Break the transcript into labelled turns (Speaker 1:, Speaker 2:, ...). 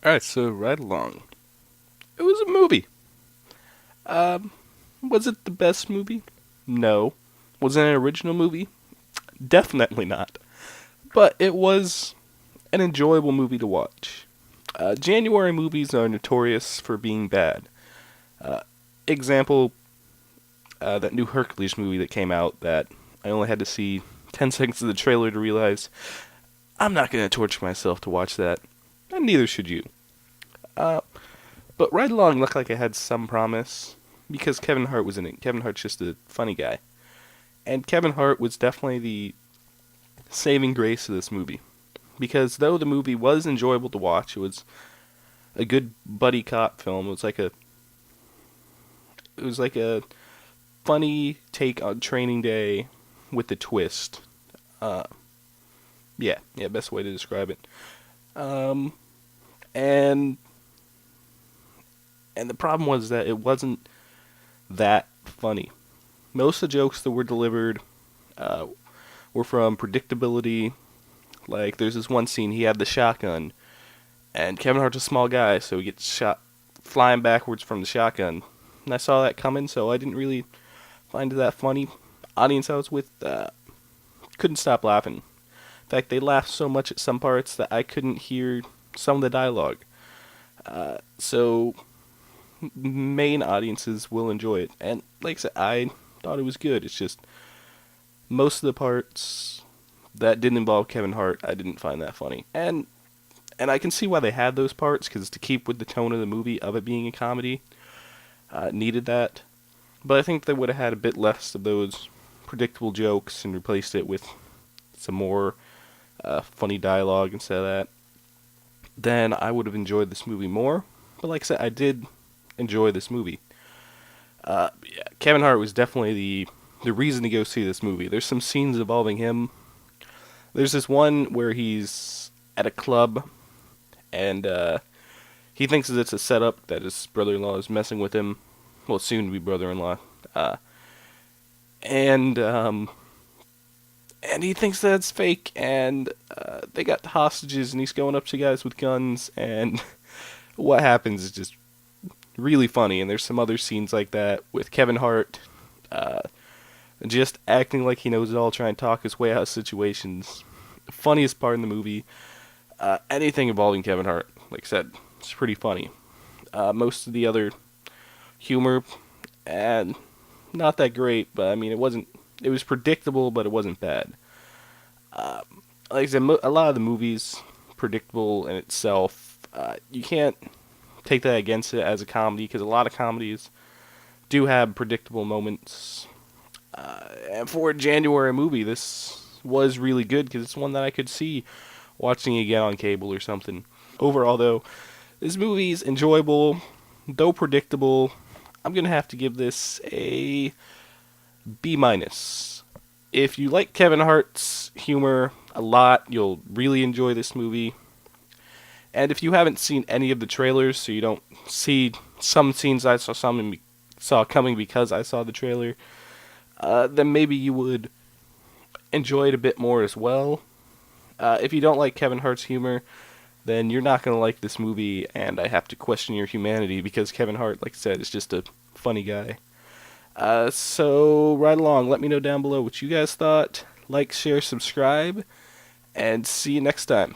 Speaker 1: Alright, so right along. It was a movie. Um, was it the best movie? No. Was it an original movie? Definitely not. But it was an enjoyable movie to watch. January movies are notorious for being bad. Uh, Example, that new Hercules movie that came out that I only had to see 10 seconds of the trailer to realize I'm not going to torture myself to watch that, and neither should you. Uh, but Ride Along looked like it had some promise because Kevin Hart was in it. Kevin Hart's just a funny guy. And Kevin Hart was definitely the saving grace of this movie. Because though the movie was enjoyable to watch, it was a good buddy cop film. It was like a funny take on Training Day with a twist. Uh, yeah, best way to describe it. Um, and and the problem was that it wasn't that funny. Most of the jokes that were delivered uh, were from predictability. Like, there's this one scene, he had the shotgun, and Kevin Hart's a small guy, so he gets shot flying backwards from the shotgun. And I saw that coming, so I didn't really find it that funny. Audience I was with couldn't stop laughing. In fact, they laughed so much at some parts that I couldn't hear some of the dialogue. So main audiences will enjoy it, and like I said, I thought it was good. It's just most of the parts that didn't involve Kevin Hart, I didn't find that funny. And I can see why they had those parts because to keep with the tone of the movie of it being a comedy, needed that. But I think they would have had a bit less of those predictable jokes and replaced it with some more funny dialogue instead of that. Then I would have enjoyed this movie more. But like I said, I did enjoy this movie. Yeah, Kevin Hart was definitely the reason to go see this movie. There's some scenes involving him. There's this one where he's at a club and he thinks that it's a setup that his brother-in-law is messing with him. Well, soon to be brother-in-law. Uh, and and he thinks that it's fake. And they got hostages, and he's going up to guys with guns. And what happens is just really funny. And there's some other scenes like that with Kevin Hart. Uh, just acting like he knows it all, trying to talk his way out of situations. Funniest part in the movie. Anything involving Kevin Hart, like I said, it's pretty funny. Most of the other humor, and not that great, but I mean, it wasn't. It was predictable, but it wasn't bad. Uh, like I said, a lot of the movies predictable in itself. You can't take that against it as a comedy because a lot of comedies do have predictable moments. And for a January movie, this was really good because it's one that I could see watching again on cable or something. Overall, though, this movie's enjoyable, though predictable. I'm gonna have to give this a B minus. If you like Kevin Hart's humor a lot, you'll really enjoy this movie. And if you haven't seen any of the trailers, so you don't see some scenes I saw coming because I saw the trailer, then maybe you would enjoy it a bit more as well. If you don't like Kevin Hart's humor, then you're not going to like this movie, and I have to question your humanity because Kevin Hart, like I said, is just a funny guy. So, right along, let me know down below what you guys thought. Like, share, subscribe, and see you next time.